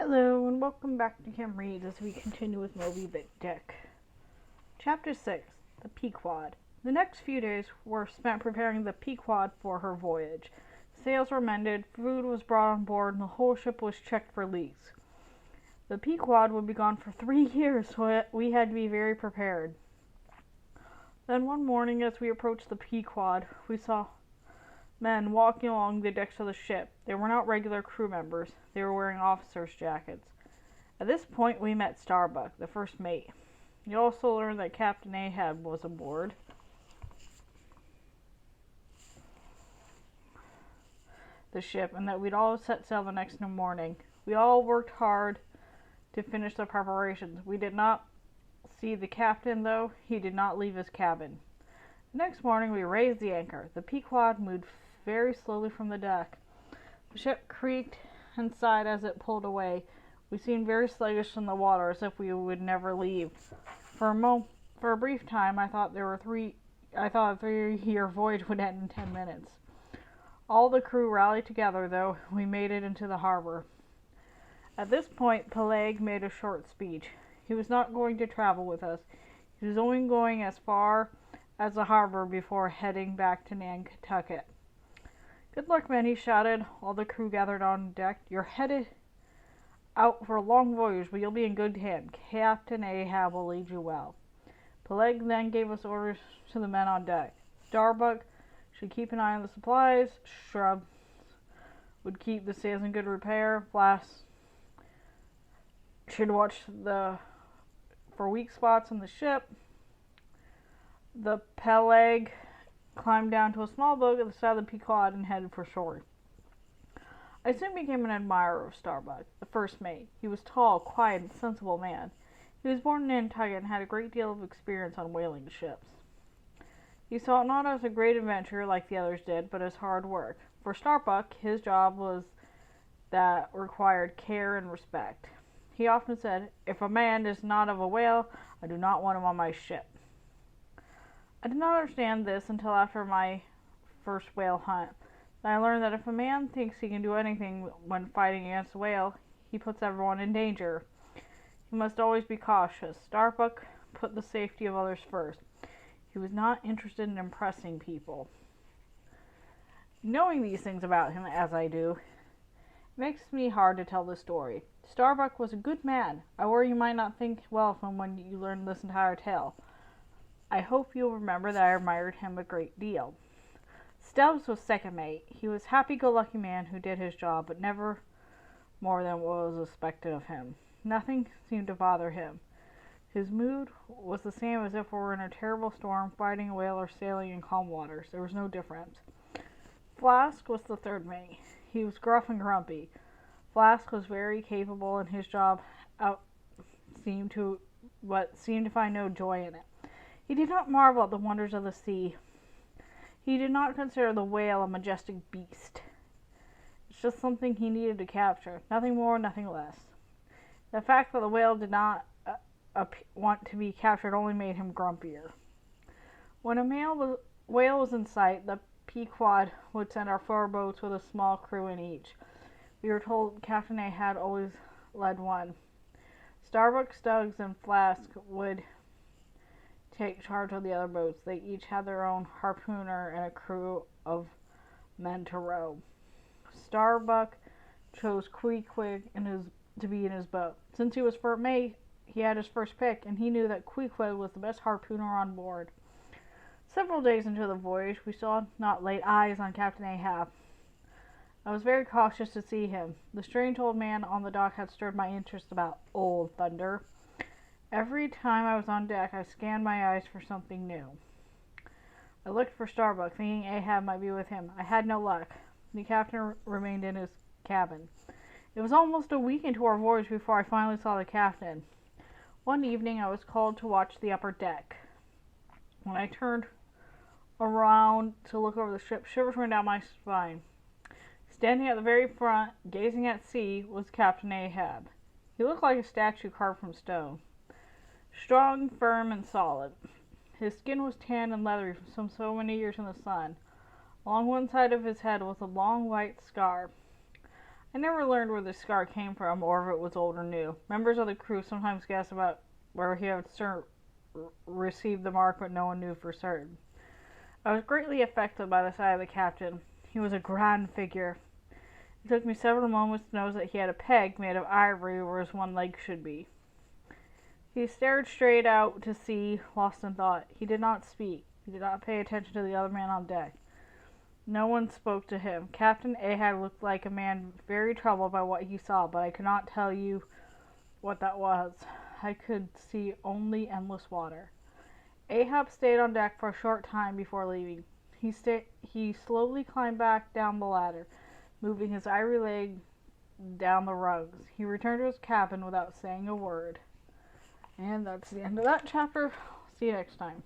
Hello, and welcome back to Kim Reads as we continue with Moby Dick. Chapter 6, The Pequod. The next few days were spent preparing the Pequod for her voyage. Sails were mended, food was brought on board, and the whole ship was checked for leaks. The Pequod would be gone for 3 years, so we had to be very prepared. Then one morning, as we approached the Pequod, we saw men walking along the decks of the ship. They were not regular crew members. They were wearing officers' jackets. At this point, we met Starbuck, the first mate. We also learned that Captain Ahab was aboard. The ship, and that we'd all set sail the next morning. We all worked hard to finish the preparations. We did not see the captain, though. He did not leave his cabin. The next morning, we raised the anchor. The Pequod moved very slowly from the deck. The ship creaked and sighed as it pulled away. We seemed very sluggish in the water, as if we would never leave. For a brief time, I thought a 3-year voyage would end in 10 minutes. All the crew rallied together, though. We made it into the harbor. At this point, Peleg made a short speech. He was not going to travel with us. He was only going as far as the harbor before heading back to Nantucket. "Good luck, men," he shouted. All the crew gathered on deck. "You're headed out for a long voyage, but you'll be in good hands. Captain Ahab will lead you well." Peleg then gave us orders to the men on deck. Starbuck should keep an eye on the supplies. Shrub would keep the sails in good repair. Flask should watch for weak spots in the ship. The Peleg climbed down to a small boat at the side of the Pequod and headed for shore. I soon became an admirer of Starbuck, the first mate. He was tall, quiet, and sensible man. He was born in Nantucket and had a great deal of experience on whaling ships. He saw it not as a great adventure like the others did, but as hard work. For Starbuck, his job was that required care and respect. He often said, "If a man is not of a whale, I do not want him on my ship." I did not understand this until after my first whale hunt. I learned that if a man thinks he can do anything when fighting against a whale, he puts everyone in danger. He must always be cautious. Starbuck put the safety of others first. He was not interested in impressing people. Knowing these things about him, as I do, makes me hard to tell this story. Starbuck was a good man. I worry you might not think well of him when you learn this entire tale. I hope you'll remember that I admired him a great deal. Stubbs was second mate. He was a happy-go-lucky man who did his job, but never more than what was expected of him. Nothing seemed to bother him. His mood was the same as if we were in a terrible storm, fighting a whale, or sailing in calm waters. There was no difference. Flask was the third mate. He was gruff and grumpy. Flask was very capable in his job, seemed to find no joy in it. He did not marvel at the wonders of the sea. He did not consider the whale a majestic beast. It's just something he needed to capture. Nothing more, nothing less. The fact that the whale did not want to be captured only made him grumpier. When a whale was in sight, the Pequod would send our 4 boats with a small crew in each. We were told Captain Ahab always led one. Starbuck, Stubbs, and Flask would take charge of the other boats. They each had their own harpooner and a crew of men to row. Starbuck chose Queequeg to be in his boat. Since he was first mate, he had his first pick, and he knew that Queequeg was the best harpooner on board. Several days into the voyage, we saw not lay eyes on Captain Ahab. I was very cautious to see him. The strange old man on the dock had stirred my interest about Old Thunder. Every time I was on deck, I scanned my eyes for something new. I looked for Starbuck, thinking Ahab might be with him. I had no luck. The captain remained in his cabin. It was almost a week into our voyage before I finally saw the captain. One evening, I was called to watch the upper deck. When I turned around to look over the ship, shivers ran down my spine. Standing at the very front, gazing at sea, was Captain Ahab. He looked like a statue carved from stone. Strong, firm, and solid. His skin was tan and leathery from so many years in the sun. Along one side of his head was a long white scar. I never learned where the scar came from or if it was old or new. Members of the crew sometimes guessed about where he had received the mark, but no one knew for certain. I was greatly affected by the sight of the captain. He was a grand figure. It took me several moments to notice that he had a peg made of ivory where his one leg should be. He stared straight out to sea, lost in thought. He did not speak. He did not pay attention to the other man on deck. No one spoke to him. Captain Ahab looked like a man very troubled by what he saw, but I could not tell you what that was. I could see only endless water. Ahab stayed on deck for a short time before leaving. He slowly climbed back down the ladder, moving his ivory leg down the rungs. He returned to his cabin without saying a word. And that's the end of that chapter. See you next time.